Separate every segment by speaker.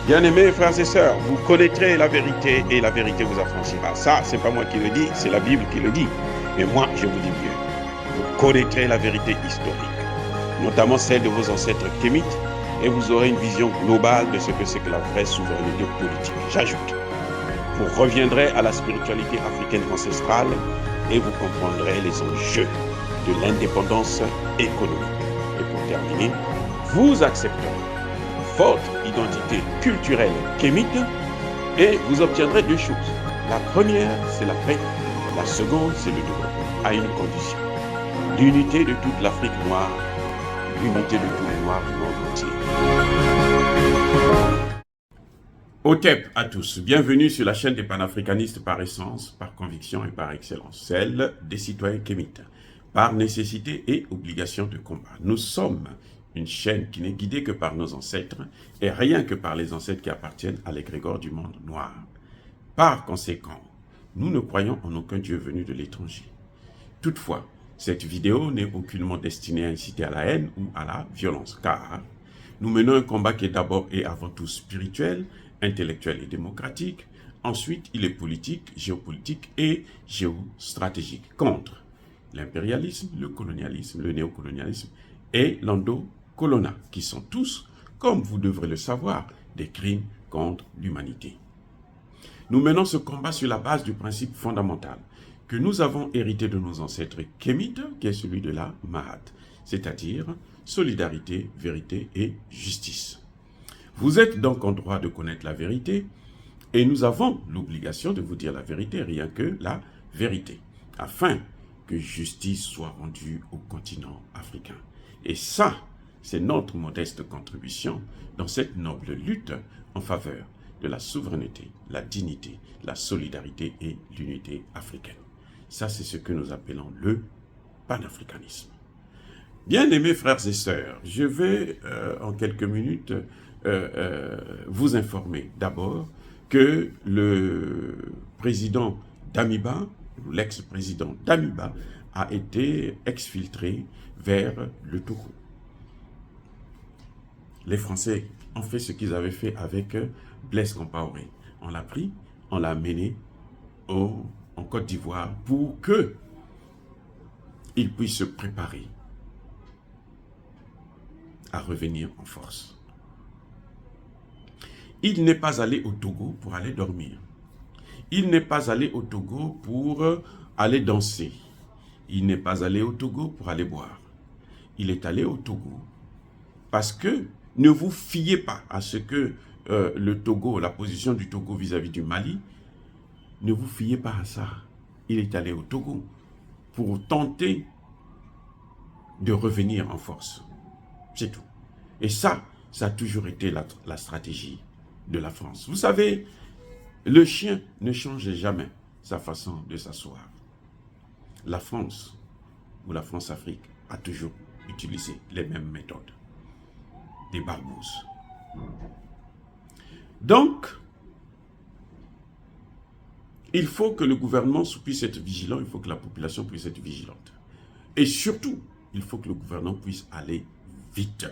Speaker 1: Bien-aimés frères et sœurs, vous connaîtrez la vérité et la vérité vous affranchira. Ça, c'est pas moi qui le dis, c'est la Bible qui le dit. Mais moi, je vous dis mieux. Vous connaîtrez la vérité historique, notamment celle de vos ancêtres kémites, et vous aurez une vision globale de ce que c'est que la vraie souveraineté politique. J'ajoute, vous reviendrez à la spiritualité africaine ancestrale et vous comprendrez les enjeux de l'indépendance économique. Et pour terminer, vous accepterez votre identité culturelle kémite et vous obtiendrez deux choses. La première, c'est la paix. La seconde, c'est le développement, à une condition. L'unité de toute l'Afrique noire, l'unité de tous les Noirs du monde entier. Otep à tous, bienvenue sur la chaîne des panafricanistes par essence, par conviction et par excellence, celle des citoyens kémites, par nécessité et obligation de combat. Nous sommes une chaîne qui n'est guidée que par nos ancêtres et rien que par les ancêtres qui appartiennent à l'égrégore du monde noir. Par conséquent, nous ne croyons en aucun Dieu venu de l'étranger. Toutefois, cette vidéo n'est aucunement destinée à inciter à la haine ou à la violence, car nous menons un combat qui est d'abord et avant tout spirituel, intellectuel et démocratique. Ensuite, il est politique, géopolitique et géostratégique contre l'impérialisme, le colonialisme, le néocolonialisme et l'endocolonat, qui sont tous, comme vous devrez le savoir, des crimes contre l'humanité. Nous menons ce combat sur la base du principe fondamental que nous avons hérité de nos ancêtres kémites, qui est celui de la Mahat, c'est-à-dire solidarité, vérité et justice. Vous êtes donc en droit de connaître la vérité et nous avons l'obligation de vous dire la vérité, rien que la vérité, afin que justice soit rendue au continent africain. Et ça, c'est notre modeste contribution dans cette noble lutte en faveur de la souveraineté, la dignité, la solidarité et l'unité africaine. Ça, c'est ce que nous appelons le panafricanisme. Bien-aimés frères et sœurs, je vais en quelques minutes vous informer d'abord que le président Damiba, l'ex-président Damiba, a été exfiltré vers le Togo. Les Français ont fait ce qu'ils avaient fait avec Blaise Compaoré. On l'a pris, on l'a amené en Côte d'Ivoire pour qu'il puisse se préparer à revenir en force. Il n'est pas allé au Togo pour aller dormir. Il n'est pas allé au Togo pour aller danser. Il n'est pas allé au Togo pour aller boire. Il est allé au Togo parce que ne vous fiez pas à ce que le Togo, la position du Togo vis-à-vis du Mali, ne vous fiez pas à ça. Il est allé au Togo pour tenter de revenir en force. C'est tout. Et ça a toujours été la stratégie de la France. Vous savez, le chien ne change jamais sa façon de s'asseoir. La France, ou la France-Afrique, a toujours utilisé les mêmes méthodes. Des barbouzes. Donc, il faut que le gouvernement puisse être vigilant, il faut que la population puisse être vigilante. Et surtout, il faut que le gouvernement puisse aller vite.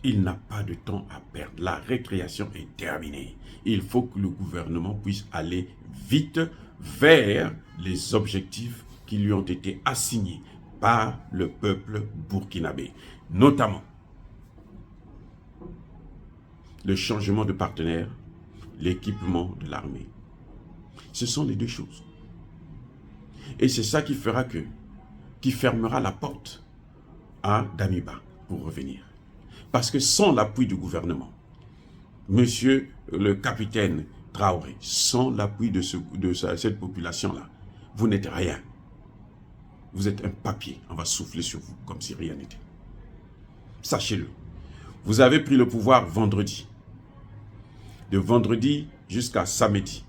Speaker 1: Il n'a pas de temps à perdre. La récréation est terminée. Il faut que le gouvernement puisse aller vite vers les objectifs qui lui ont été assignés par le peuple burkinabé. Notamment, le changement de partenaire, l'équipement de l'armée. Ce sont les deux choses. Et c'est ça qui fermera la porte à Damiba pour revenir. Parce que sans l'appui du gouvernement, monsieur le capitaine Traoré, sans l'appui de cette population-là, vous n'êtes rien. Vous êtes un papier, on va souffler sur vous comme si rien n'était. Sachez-le, vous avez pris le pouvoir vendredi. De vendredi jusqu'à samedi,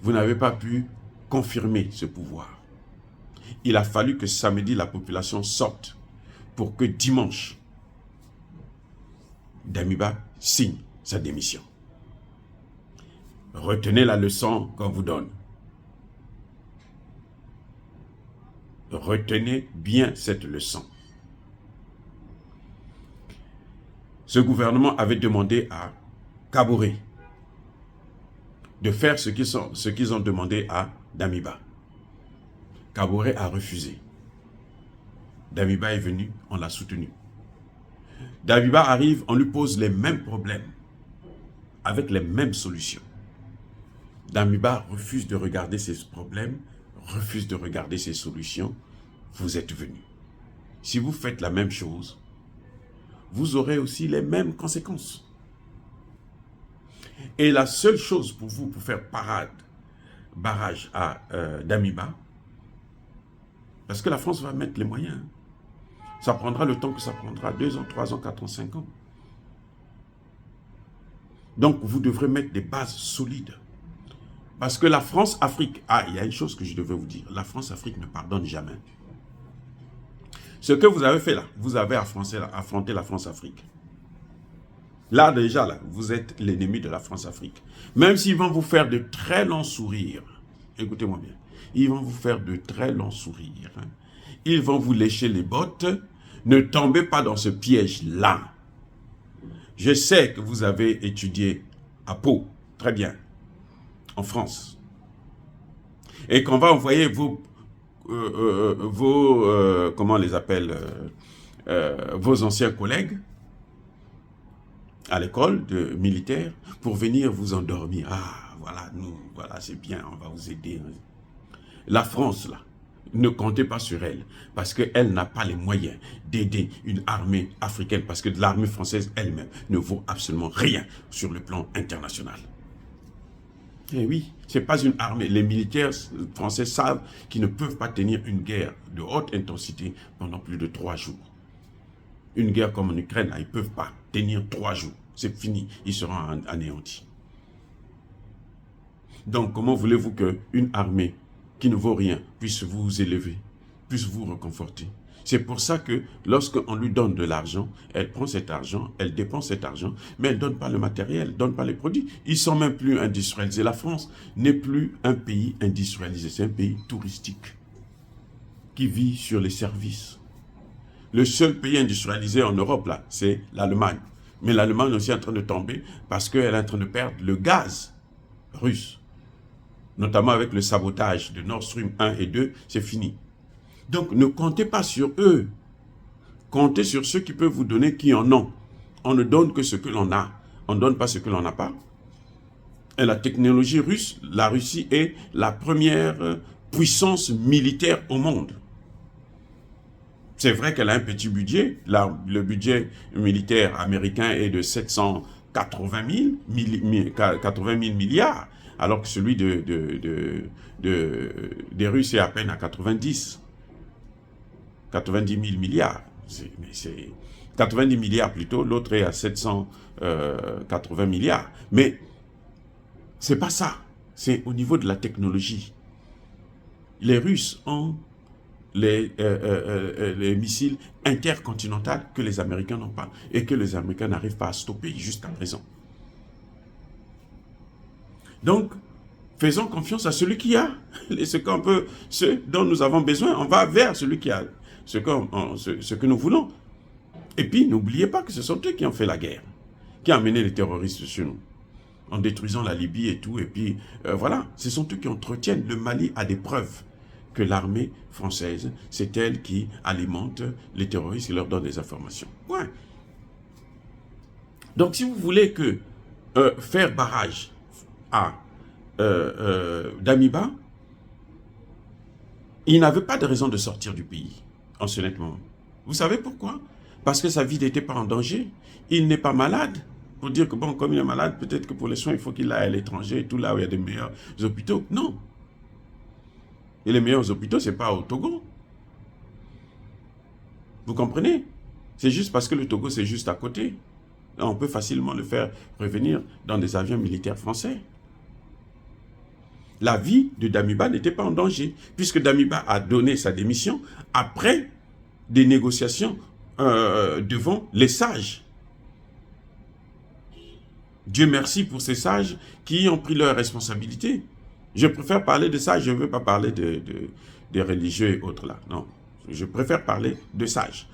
Speaker 1: vous n'avez pas pu confirmer ce pouvoir. Il a fallu que samedi, la population sorte pour que dimanche, Damiba signe sa démission. Retenez la leçon qu'on vous donne. Retenez bien cette leçon. ce gouvernement avait demandé à Kaboré de faire ce qu'ils ont demandé à Damiba. Kaboré a refusé. Damiba est venu, on l'a soutenu. Damiba arrive, on lui pose les mêmes problèmes, avec les mêmes solutions. Damiba refuse de regarder ses problèmes, refuse de regarder ses solutions. Vous êtes venu. Si vous faites la même chose, vous aurez aussi les mêmes conséquences. Et la seule chose pour vous, pour faire barrage à Damiba, parce que la France va mettre les moyens. Ça prendra le temps que ça prendra, 2 ans, 3 ans, 4 ans, 5 ans. Donc, vous devrez mettre des bases solides. Parce que la France-Afrique, il y a une chose que je devais vous dire, la France-Afrique ne pardonne jamais. Ce que vous avez fait là, vous avez affronté la France-Afrique. Là, déjà, là, vous êtes l'ennemi de la France-Afrique. Même s'ils vont vous faire de très longs sourires, écoutez-moi bien, ils vont vous faire de très longs sourires. Ils vont vous lécher les bottes. Ne tombez pas dans ce piège-là. Je sais que vous avez étudié à Pau, très bien, en France. Et qu'on va envoyer comment on les appelle, vos anciens collègues à l'école de militaire pour venir vous endormir. Ah, voilà, voilà, c'est bien, on va vous aider. La France, là, ne comptez pas sur elle, parce qu'elle n'a pas les moyens d'aider une armée africaine, parce que l'armée française elle-même ne vaut absolument rien sur le plan international. Et oui, ce n'est pas une armée. Les militaires français savent qu'ils ne peuvent pas tenir une guerre de haute intensité pendant plus de 3 jours. Une guerre comme en Ukraine, là, ils ne peuvent pas tenir 3 jours. C'est fini, ils seront anéantis. Donc, comment voulez-vous qu'une armée qui ne vaut rien puisse vous élever, puisse vous réconforter? C'est pour ça que lorsqu'on lui donne de l'argent, elle prend cet argent, elle dépense cet argent, mais elle ne donne pas le matériel, elle ne donne pas les produits. Ils ne sont même plus industrialisés. La France n'est plus un pays industrialisé, c'est un pays touristique qui vit sur les services. Le seul pays industrialisé en Europe, là, c'est l'Allemagne. Mais l'Allemagne est aussi en train de tomber parce qu'elle est en train de perdre le gaz russe. Notamment avec le sabotage de Nord Stream 1 et 2, c'est fini. Donc, ne comptez pas sur eux. Comptez sur ceux qui peuvent vous donner, qui en ont. On ne donne que ce que l'on a. On ne donne pas ce que l'on n'a pas. Et la technologie russe, la Russie est la première puissance militaire au monde. C'est vrai qu'elle a un petit budget. Le budget militaire américain est de 780 000 milliards. Alors que celui des Russes est à peine à 90 000 milliards. C'est 90 milliards plutôt, l'autre est à 780 milliards. Mais c'est pas ça. C'est au niveau de la technologie. Les Russes ont les missiles intercontinentaux que les Américains n'ont pas. Et que les Américains n'arrivent pas à stopper jusqu'à présent. Donc, faisons confiance à celui qui a. Ce dont nous avons besoin, on va vers celui qui a ce que nous voulons. Et puis, n'oubliez pas que ce sont eux qui ont fait la guerre, qui ont amené les terroristes sur nous, en détruisant la Libye et tout. Et puis, voilà, ce sont eux qui entretiennent. Le Mali a des preuves que l'armée française, c'est elle qui alimente les terroristes et leur donne des informations. Ouais. Donc, si vous voulez faire barrage à Damiba, il n'avait pas de raison de sortir du pays en ce moment. Vous savez pourquoi? Parce que sa vie n'était pas en danger. Il n'est pas malade. Pour dire que, bon, comme il est malade, peut-être que pour les soins, il faut qu'il aille à l'étranger et tout, là où il y a des meilleurs hôpitaux. Non. Et les meilleurs hôpitaux, ce n'est pas au Togo. Vous comprenez? C'est juste parce que le Togo, c'est juste à côté. On peut facilement le faire revenir dans des avions militaires français. La vie de Damiba n'était pas en danger, puisque Damiba a donné sa démission après des négociations devant les sages. Dieu merci pour ces sages qui ont pris leurs responsabilités. Je préfère parler de sages, je ne veux pas parler des religieux et autres là. Non, je préfère parler de sages.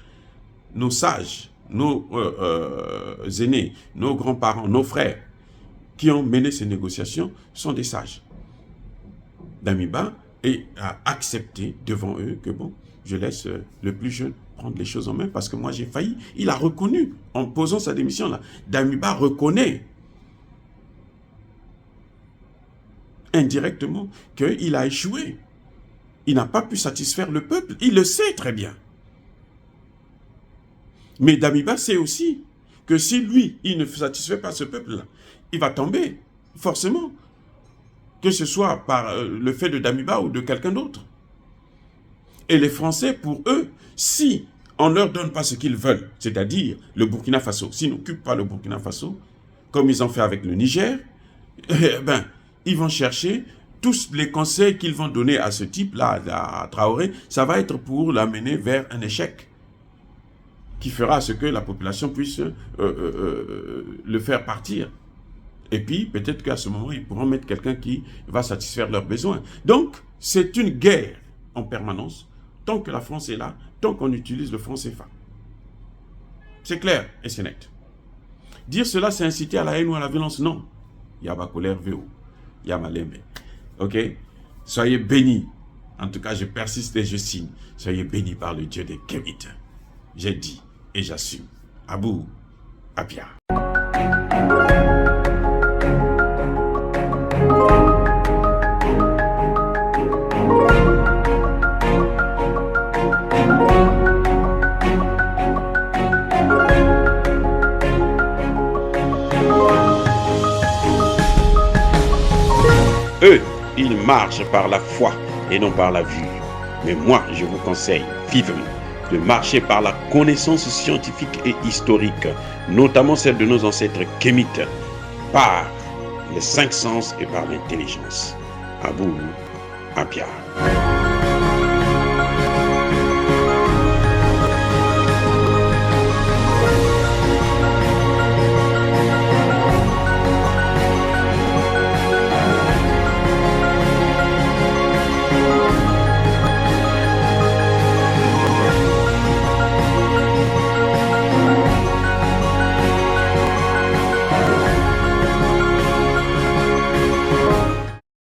Speaker 1: Nos sages nos aînés, nos grands-parents, nos frères, qui ont mené ces négociations, sont des sages. Damiba a accepté devant eux que bon, je laisse le plus jeune prendre les choses en main parce que moi j'ai failli. Il a reconnu, en posant sa démission là, Damiba reconnaît indirectement qu'il a échoué. Il n'a pas pu satisfaire le peuple, il le sait très bien. Mais Damiba sait aussi que si lui, il ne satisfait pas ce peuple-là, il va tomber, forcément. Que ce soit par le fait de Damiba ou de quelqu'un d'autre. Et les Français, pour eux, si on ne leur donne pas ce qu'ils veulent, c'est-à-dire le Burkina Faso, s'ils n'occupent pas le Burkina Faso, comme ils ont fait avec le Niger, ben, ils vont chercher tous les conseils qu'ils vont donner à ce type-là, à Traoré, ça va être pour l'amener vers un échec qui fera ce que la population puisse le faire partir. Et puis, peut-être qu'à ce moment, ils pourront mettre quelqu'un qui va satisfaire leurs besoins. Donc, c'est une guerre en permanence, tant que la France est là, tant qu'on utilise le franc CFA. C'est clair et c'est net. Dire cela, c'est inciter à la haine ou à la violence, non. Il y a ma colère, VO. Il y a ma lembe. Ok? Soyez bénis. En tout cas, je persiste et je signe. Soyez bénis par le Dieu des Kémites. J'ai dit et j'assume. Abou, Apia. Eux, ils marchent par la foi et non par la vue. Mais moi, je vous conseille vivement de marcher par la connaissance scientifique et historique, notamment celle de nos ancêtres kémites, par les 5 sens et par l'intelligence. Abou, Apia.